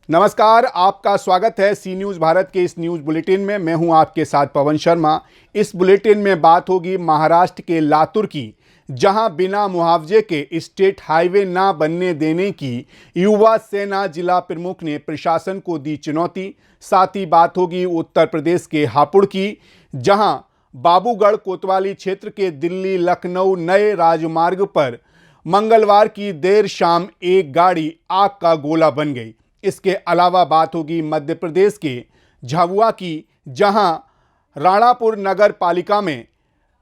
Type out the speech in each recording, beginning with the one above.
नमस्कार, आपका स्वागत है सी न्यूज़ भारत के इस न्यूज़ बुलेटिन में। मैं हूं आपके साथ पवन शर्मा। इस बुलेटिन में बात होगी महाराष्ट्र के लातूर की, जहां बिना मुआवजे के स्टेट हाईवे ना बनने देने की युवा सेना जिला प्रमुख ने प्रशासन को दी चुनौती। साथ ही बात होगी उत्तर प्रदेश के हापुड़ की, जहां बाबूगढ़ कोतवाली क्षेत्र के दिल्ली लखनऊ नए राजमार्ग पर मंगलवार की देर शाम एक गाड़ी आग का गोला बन गई। इसके अलावा बात होगी मध्य प्रदेश के झाबुआ की, जहां राणापुर नगर पालिका में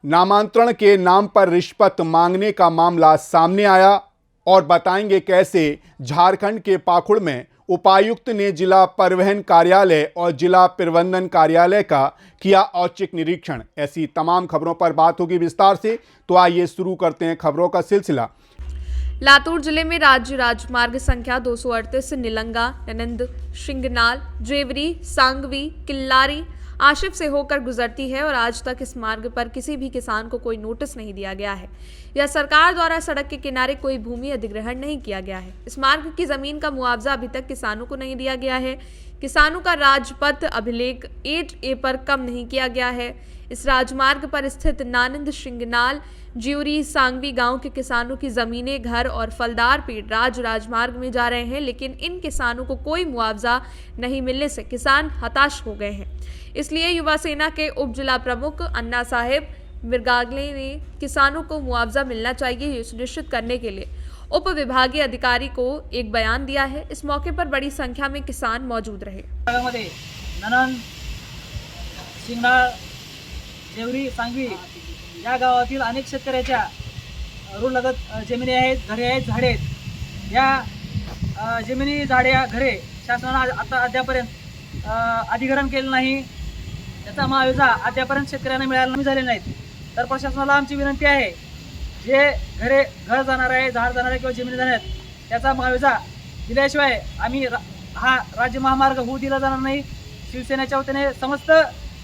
नामांतरण के नाम पर रिश्वत मांगने का मामला सामने आया और बताएंगे कैसे झारखंड के पाकुड़ में उपायुक्त ने जिला परिवहन कार्यालय और जिला प्रबंधन कार्यालय का किया औचक निरीक्षण। ऐसी तमाम खबरों पर बात होगी विस्तार से, तो आइए शुरू करते हैं खबरों का सिलसिला। लातूर जिले में राज्य राजमार्ग संख्या 238 निलंगा, ननंद, शिंगनाल, जेवरी, सांगवी, किल्लारी, आशिफ से होकर गुजरती है और आज तक इस मार्ग पर किसी भी किसान को कोई नोटिस नहीं दिया गया है या सरकार द्वारा सड़क के किनारे कोई भूमि अधिग्रहण नहीं किया गया है। इस मार्ग की जमीन का मुआवजा अभी तक किसानों को नहीं दिया गया है। किसानों का राजपथ अभिलेख 8A पर कम नहीं किया गया है। इस राजमार्ग पर स्थित नानंद, शिंगनाल, ज्यूरी, सांगवी गांव के किसानों की जमीनें, घर और फलदार पेड़ राजमार्ग में जा रहे हैं, लेकिन इन किसानों को कोई मुआवजा नहीं मिलने से किसान हताश हो गए हैं। इसलिए युवा सेना के उप जिला प्रमुख अन्ना साहेब मिर्गागले ने किसानों को मुआवजा मिलना चाहिए ये सुनिश्चित करने के लिए उप विभागीय अधिकारी को एक बयान दिया है। इस मौके पर बड़ी संख्या में किसान मौजूद रहे। ननंद, शिंगनाळ, जेवरी, सांगवी या गावातील अनेक शेतकऱ्याच्या रोड लगत जमिनी आहेत, घरे आहेत, झाडे आहेत। या जमिनी, झाडे, घरे शासनाने आता अद्यापर्यंत अधिग्रहण केलं नाही। त्याचा मुआवजा अद्यापर्यंत शेतकऱ्यांना मिळाला झाले नाहीत। तर प्रशासनाला आमची विनंती आहे, जे घर जाणार आहे, झाड जाणार आहे किंवा जमिनी जाणार आहेत, त्याचा मुआवजा दिल्याशिवाय आम्ही हा राज्य महामार्ग होऊ दिला जाणार नाही। शिवसेनेच्या वतीने, समस्त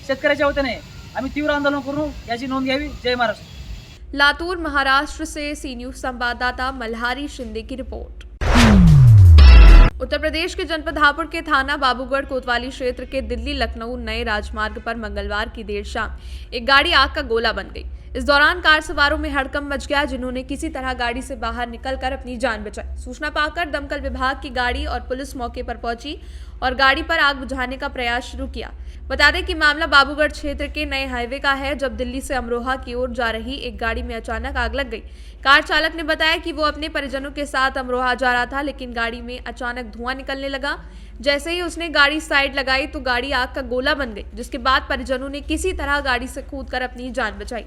शेतकऱ्याच्या वतीने आम्ही तीव्र आंदोलन करू, याची नोंद घ्यावी। जय महाराष्ट्र। लातूर महाराष्ट्र से सी न्यूज़ संवाददाता मल्हारी शिंदे की रिपोर्ट। उत्तर प्रदेश के जनपद हापुड़ के थाना बाबूगढ़ कोतवाली क्षेत्र के दिल्ली लखनऊ नए राजमार्ग पर मंगलवार की देर शाम एक गाड़ी आग का गोला बन गई। इस दौरान कार सवारों में हड़कंप मच गया, जिन्होंने किसी तरह गाड़ी से बाहर निकलकर अपनी जान बचाई। सूचना पाकर दमकल विभाग की गाड़ी और पुलिस मौके पर पहुंची और गाड़ी पर आग बुझाने का प्रयास शुरू किया। बता दें कि मामला बाबूगढ़ क्षेत्र के नए हाईवे का है, जब दिल्ली से अमरोहा की ओर जा रही एक गाड़ी में अचानक आग लग गई। कार चालक ने बताया कि वो अपने परिजनों के साथ अमरोहा जा रहा था, लेकिन गाड़ी में अचानक धुआं निकलने लगा। जैसे ही उसने गाड़ी साइड लगाई तो गाड़ी आग का गोला बन गई, जिसके बाद परिजनों ने किसी तरह गाड़ी से कूदकर अपनी जान बचाई।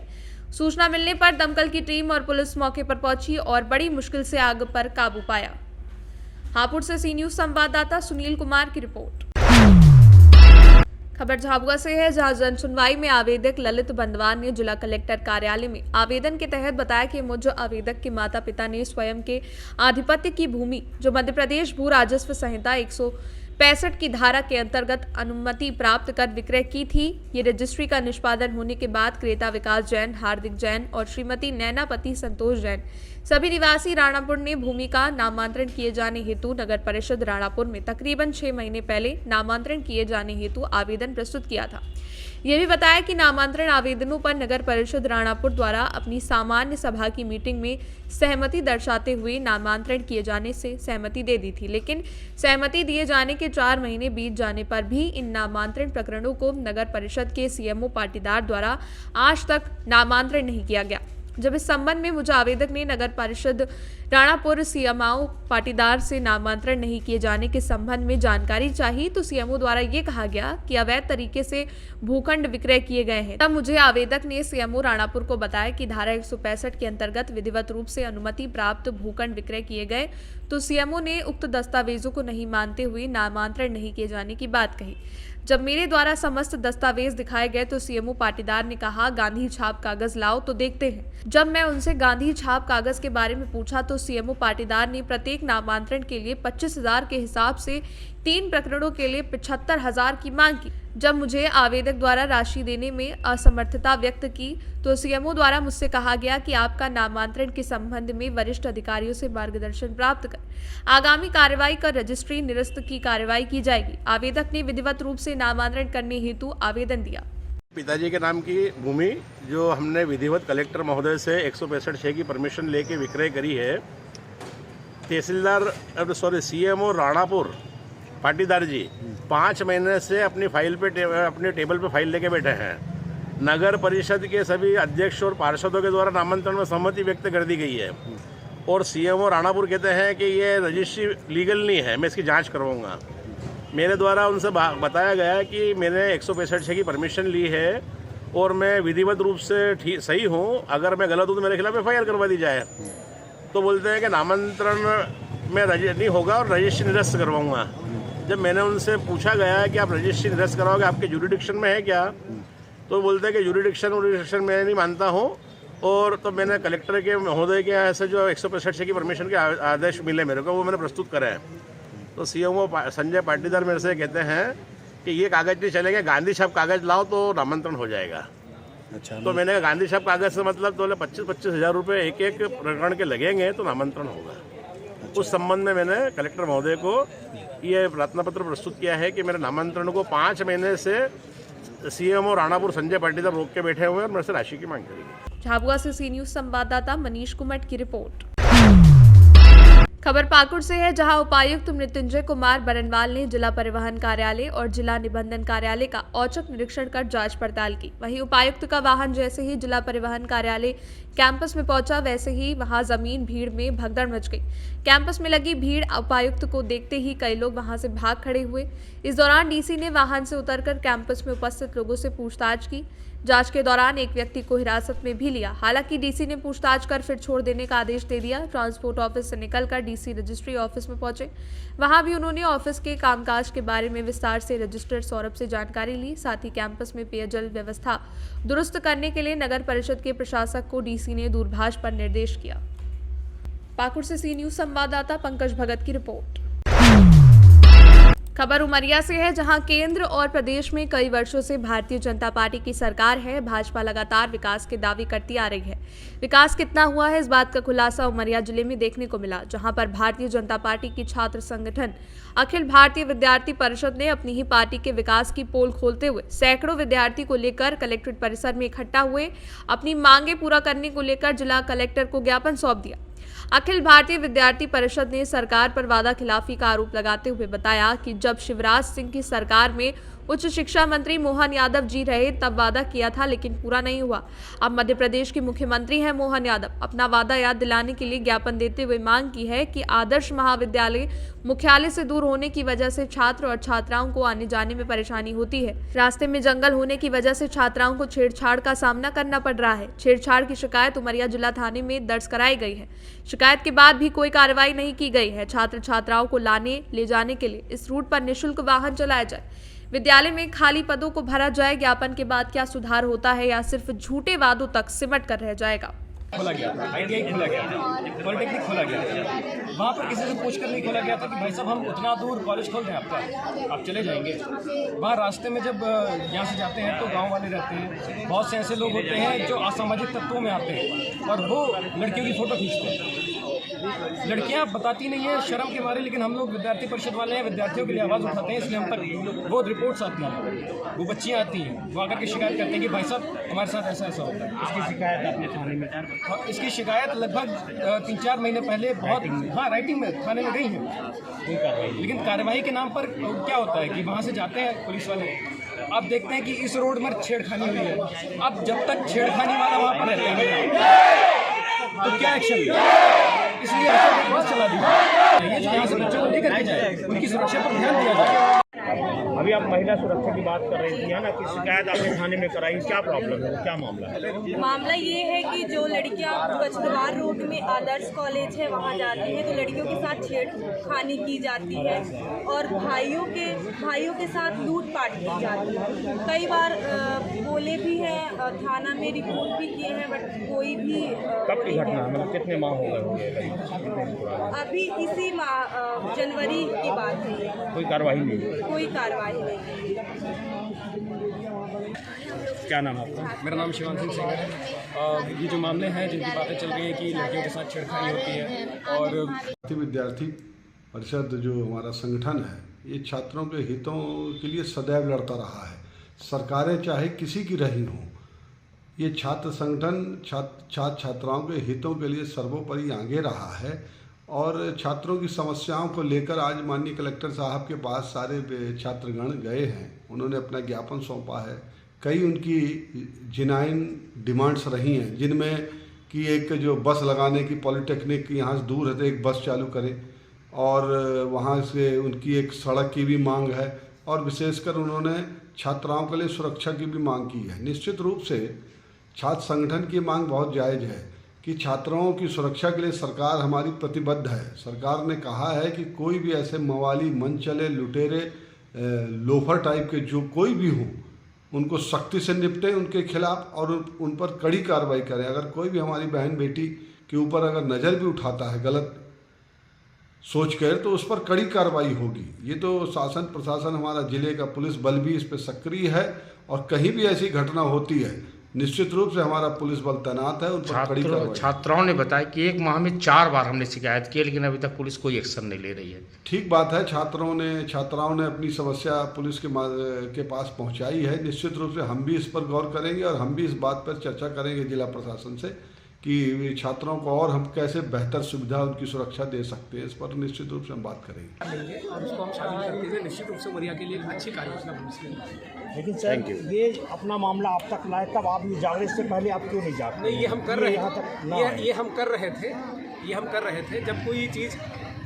सूचना मिलने पर दमकल की टीम और पुलिस मौके पर पहुंची और बड़ी मुश्किल से आग पर काबू पाया। हापुड़ से सी न्यूज़ संवाददाता सुनील कुमार की रिपोर्ट। खबर झाबुआ से है, जहां जन सुनवाई में आवेदक ललित बंदवान ने जिला कलेक्टर कार्यालय में आवेदन के तहत बताया कि मुझ आवेदक के माता पिता ने स्वयं के आधिपत्य की भूमि, जो मध्य प्रदेश भू राजस्व संहिता 165 की धारा के अंतर्गत अनुमति प्राप्त कर विक्रय की थी। ये रजिस्ट्री का निष्पादन होने के बाद क्रेता विकास जैन, हार्दिक जैन और श्रीमती नैनापति संतोष जैन, सभी निवासी राणापुर ने भूमि का नामांतरण किए जाने हेतु नगर परिषद राणापुर में तकरीबन 6 महीने पहले नामांतरण किए जाने हेतु आवेदन प्रस्तुत किया था। यह भी बताया कि नामांतरण आवेदनों पर नगर परिषद राणापुर द्वारा अपनी सामान्य सभा की मीटिंग में सहमति दर्शाते हुए नामांतरण किए जाने से सहमति दे दी थी, लेकिन सहमति दिए जाने के 4 महीने बीत जाने पर भी इन नामांतरण प्रकरणों को नगर परिषद के सीएमओ पाटीदार द्वारा आज तक नामांतरण नहीं किया गया। जब इस संबंध में मुझे आवेदक ने नगर परिषद राणापुर सीएमओ पाटीदार से नामांतरण नहीं किए जाने के संबंध में जानकारी चाहिए, तो सीएमओ द्वारा ये कहा गया कि अवैध तरीके से भूखंड विक्रय किए गए हैं। तब मुझे आवेदक ने सीएमओ राणापुर को बताया कि धारा 165 के अंतर्गत विधिवत रूप से अनुमति प्राप्त भूखंड विक्रय किए गए, तो सीएमओ ने उक्त दस्तावेजों को नहीं मानते हुए नामांतरण नहीं किए जाने की बात कही। जब मेरे द्वारा समस्त दस्तावेज दिखाए गए तो सीएमओ पाटीदार ने कहा, गांधी छाप कागज लाओ तो देखते हैं। जब मैं उनसे गांधी छाप कागज के बारे में पूछा तो सीएमओ पाटीदार ने प्रत्येक नामांतरण के लिए 25,000 के हिसाब से 3 प्रकरणों के लिए 75,000 की मांग की। जब मुझे आवेदक द्वारा राशि देने में असमर्थता व्यक्त की तो सीएमओ द्वारा मुझसे कहा गया कि आपका नामांतरण के संबंध में वरिष्ठ अधिकारियों से मार्गदर्शन प्राप्त कर आगामी कार्रवाई कर रजिस्ट्री निरस्त की कार्रवाई की जाएगी। आवेदक ने विधिवत रूप से नामांतरण करने हेतु आवेदन दिया। पिताजी के नाम की भूमि जो हमने विधिवत कलेक्टर महोदय से 165(6) की परमिशन लेके विक्रय करी है, तहसीलदार सीएमओ राणापुर पाटीदार जी 5 महीने से अपनी फाइल पे अपने टेबल पे फाइल लेके बैठे हैं। नगर परिषद के सभी अध्यक्ष और पार्षदों के द्वारा नामांतरण में सहमति व्यक्त कर दी गई है और सीएमओ राणापुर कहते हैं कि ये रजिस्ट्री लीगल नहीं है, मैं इसकी जांच करवाऊंगा। मेरे द्वारा उनसे बताया गया कि मैंने 165(6) की परमिशन ली है और मैं विधिवत रूप से सही हूँ, अगर मैं गलत हूँ तो मेरे खिलाफ FIR करवा दी जाए। तो बोलते हैं कि नामांतरण में नहीं होगा और रजिस्ट्री निरस्त करवाऊँगा। जब मैंने उनसे पूछा गया कि आप रजिस्ट्री निरस्त करवाओगे, आपके जुरिडिक्शन में है क्या, तो बोलते हैं कि जुरिडिक्शन मैं नहीं मानता हूँ। और तो मैंने कलेक्टर के महोदय के यहाँ से जो 165(6) की परमिशन के आदेश मिले मेरे को, वो मैंने प्रस्तुत करा है। तो सीएमओ संजय पाटीदार मेरे से कहते हैं कि ये कागज नहीं चलेंगे, गांधी छाप कागज लाओ तो नामांतरण हो जाएगा। अच्छा, तो मैंने गांधी छाप कागज से मतलब तो 25-25 हज़ार रुपये एक प्रकरण के लगेंगे तो नामांतरण होगा। अच्छा। उस संबंध में मैंने कलेक्टर महोदय को ये प्रार्थना पत्र प्रस्तुत किया है कि मेरे नामांतरण को 5 महीने से सीएमओ राणापुर संजय पाटीदार रोक के बैठे हुए हैं और मेरे से राशि की मांग करेंगे। झाबुआ से सी न्यूज संवाददाता मनीष कुमट की रिपोर्ट। खबर पाकुड़ से है, जहां उपायुक्त मृत्युंजय कुमार बरनवाल ने जिला परिवहन कार्यालय और जिला निबंधन कार्यालय का औचक निरीक्षण कर जांच पड़ताल की। वहीं उपायुक्त का वाहन जैसे ही जिला परिवहन कार्यालय कैंपस में पहुंचा, वैसे ही वहां जमीन भीड़ में भगदड़ मच गई। कैंपस में लगी भीड़ उपायुक्त को देखते ही कई लोग वहां से भाग खड़े हुए। इस दौरान डीसी ने वाहन से उतरकर कैंपस में उपस्थित लोगों से पूछताछ की। जांच के दौरान एक व्यक्ति को हिरासत में भी लिया। हालांकि डीसी ने पूछताछ कर फिर छोड़ देने का आदेश दे दिया। ट्रांसपोर्ट ऑफिस से निकलकर डीसी रजिस्ट्री ऑफिस में पहुंचे। वहां भी उन्होंने ऑफिस के कामकाज के बारे में विस्तार से रजिस्ट्रार सौरभ से जानकारी ली। साथ ही कैंपस में पेयजल व्यवस्था दुरुस्त करने के लिए नगर परिषद के प्रशासक को डीसी ने दूरभाष पर निर्देश किया। पाकुड़ से सी न्यूज संवाददाता पंकज भगत की रिपोर्ट। खबर उमरिया से है, जहां केंद्र और प्रदेश में कई वर्षों से भारतीय जनता पार्टी की सरकार है। भाजपा लगातार विकास के दावे करती आ रही है। विकास कितना हुआ है, इस बात का खुलासा उमरिया जिले में देखने को मिला, जहां पर भारतीय जनता पार्टी की छात्र संगठन अखिल भारतीय विद्यार्थी परिषद ने अपनी ही पार्टी के विकास की पोल खोलते हुए सैकड़ों विद्यार्थी को लेकर कलेक्ट्रेट परिसर में इकट्ठा हुए। अपनी मांगे पूरा करने को लेकर जिला कलेक्टर को ज्ञापन सौंप दिया। अखिल भारतीय विद्यार्थी परिषद ने सरकार पर वादा खिलाफी का आरोप लगाते हुए बताया कि जब शिवराज सिंह की सरकार में उच्च शिक्षा मंत्री मोहन यादव जी रहे तब वादा किया था, लेकिन पूरा नहीं हुआ। अब मध्य प्रदेश के मुख्यमंत्री हैं मोहन यादव। अपना वादा याद दिलाने के लिए ज्ञापन देते हुए मांग की है कि आदर्श महाविद्यालय मुख्यालय से दूर होने की वजह से छात्र और छात्राओं को आने जाने में परेशानी होती है। रास्ते में जंगल होने की वजह से छात्राओं को छेड़छाड़ का सामना करना पड़ रहा है। छेड़छाड़ की शिकायत उमरिया जिला थाने में दर्ज कराई गई है। शिकायत के बाद भी कोई कार्रवाई नहीं की गई है। छात्र छात्राओं को लाने ले जाने के लिए इस रूट पर निःशुल्क वाहन चलाया जाए। विद्यालय में खाली पदों को भरा जाए। ज्ञापन के बाद क्या सुधार होता है या सिर्फ झूठे वादों तक सिमट कर रह जाएगा। खोला गया, ITI खोला गया, पॉलिटेक्निक खोला गया। वहाँ पर किसी से पूछकर नहीं खोला गया था कि भाई साहब हम उतना दूर कॉलेज खोल रहे हैं आपका, आप चले जाएंगे। वहाँ रास्ते में जब यहाँ से जाते हैं तो गांव वाले रहते हैं, बहुत से ऐसे लोग होते हैं जो असामाजिक तत्वों में आते हैं और वो लड़कियों की फ़ोटो खींचते हैं। लड़कियां बताती नहीं है शर्म के मारे, लेकिन हम लोग विद्यार्थी परिषद वाले हैं, विद्यार्थियों के लिए आवाज़ उठाते हैं, इसलिए हम तक वो रिपोर्ट्स आती हैं, वो बच्चियाँ आती हैं, वो आकर के शिकायत करते हैं कि भाई साहब हमारे साथ ऐसा ऐसा होता है। इसकी शिकायत आपने थाने में? हाँ, इसकी शिकायत लगभग 3-4 महीने पहले बहुत राइटिंग में थाने में गई है, लेकिन कार्रवाई के नाम पर क्या होता है कि वहाँ से जाते हैं पुलिस वाले, अब देखते हैं कि इस रोड में छेड़खानी हुई है। अब जब तक छेड़खानी वाला वहाँ पर रहता है तो क्या एक्शन, इसलिए बस चला दिया। ये जो यहाँ से बच्चों को लेकर के जाए, उनकी सुरक्षा पर ध्यान दिया जाए। अभी आप महिला सुरक्षा की बात कर रही थी है ना कि शिकायत आपने थाने में कराई, क्या प्रॉब्लम है, क्या मामला है? मामला ये है कि जो लड़कियां कचरवार रोड में आदर्श कॉलेज है वहाँ जाती हैं तो लड़कियों के साथ छेड़खानी की जाती है और भाइयों के साथ लूटपाट की जाती है। कई बार बोले भी हैं, थाना में रिपोर्ट भी किए हैं, बट कोई भी कब की घटना है? मतलब कितने माह हो गए होंगे? अभी इसी जनवरी की बात है। कोई कार्रवाई नहीं? कोई कार्रवाई नहीं। क्या नाम है आपका? मेरा नाम शिवान सिंह है। ये जो मामले हैं जिनकी बातें चल रही हैं कि लड़कियों के साथ छेड़खानी होती है और विद्यार्थी परिषद जो हमारा संगठन है ये छात्रों के हितों के लिए सदैव लड़ता रहा है, सरकारें चाहे किसी की रही हों। ये छात्र संगठन छात्र छात्राओं के हितों के लिए सर्वोपरि आगे रहा है और छात्रों की समस्याओं को लेकर आज माननीय कलेक्टर साहब के पास सारे छात्रगण गए हैं। उन्होंने अपना ज्ञापन सौंपा है। कई उनकी जिनाइन डिमांड्स रही हैं जिनमें कि एक जो बस लगाने की पॉलिटेक्निक यहाँ से दूर है तो एक बस चालू करें और वहाँ से उनकी एक सड़क की भी मांग है और विशेषकर उन्होंने छात्राओं के लिए सुरक्षा की भी मांग की है। निश्चित रूप से छात्र संगठन की मांग बहुत जायज़ है कि छात्राओं की सुरक्षा के लिए सरकार हमारी प्रतिबद्ध है। सरकार ने कहा है कि कोई भी ऐसे मवाली, मनचले, लुटेरे, लोफर टाइप के जो कोई भी हों उनको सख्ती से निपटे उनके खिलाफ और उन पर कड़ी कार्रवाई करें। अगर कोई भी हमारी बहन बेटी के ऊपर अगर नज़र भी उठाता है गलत सोच कर तो उस पर कड़ी कार्रवाई होगी। ये तो शासन प्रशासन हमारा जिले का पुलिस बल भी इस पर सक्रिय है और कहीं भी ऐसी घटना होती है निश्चित रूप से हमारा पुलिस बल तैनात है, उन पर कड़ी कार्रवाई। छात्राओं ने बताया कि एक माह में 4 बार हमने शिकायत की लेकिन अभी तक पुलिस कोई एक्शन नहीं ले रही है। ठीक बात है, छात्राओं ने अपनी समस्या पुलिस के पास पहुंचाई है। निश्चित रूप से हम भी इस पर गौर करेंगे और हम भी इस बात पर चर्चा करेंगे जिला प्रशासन से कि छात्रों को और हम कैसे बेहतर सुविधा उनकी सुरक्षा दे सकते हैं। इस पर निश्चित रूप से हम बात करेंगे और उसको हम शामिल करते हुए निश्चित रूप से वरिया के लिए एक अच्छी कार्ययोजना बनी। लेकिन सर ये अपना मामला आप तक लाए तब आप जागने से पहले आप क्यों नहीं जाते? नहीं, ये हम कर रहे थे, ये हम कर रहे थे जब कोई चीज़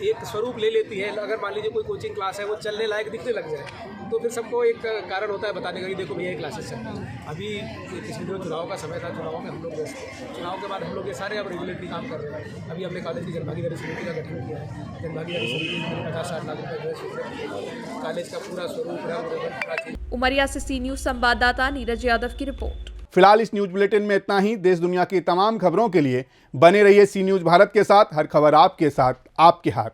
एक स्वरूप ले लेती है। अगर मान लीजिए कोई कोचिंग क्लास है वो चलने लायक दिखने लग जाए तो फिर सबको एक कारण होता है बताने का कि देखो भैया ये क्लासेस चल रही है। अभी पिछले जो चुनाव का समय था, चुनाव में हम लोग चुनाव के बाद हम लोग ये सारे अब रेगुलेटरी काम कर रहे हैं। अभी हमने कॉलेज की जनभागीदारी समिति का गठन किया है। जनभागीदारी समिति में 50-60 लाख रुपये कॉलेज का पूरा स्वरूप। उमरिया से सी न्यूज़ संवाददाता नीरज यादव की रिपोर्ट। फिलहाल इस न्यूज बुलेटिन में इतना ही। देश दुनिया की तमाम खबरों के लिए बने रहिए सी न्यूज भारत के साथ। हर खबर आपके साथ, आपके हाथ।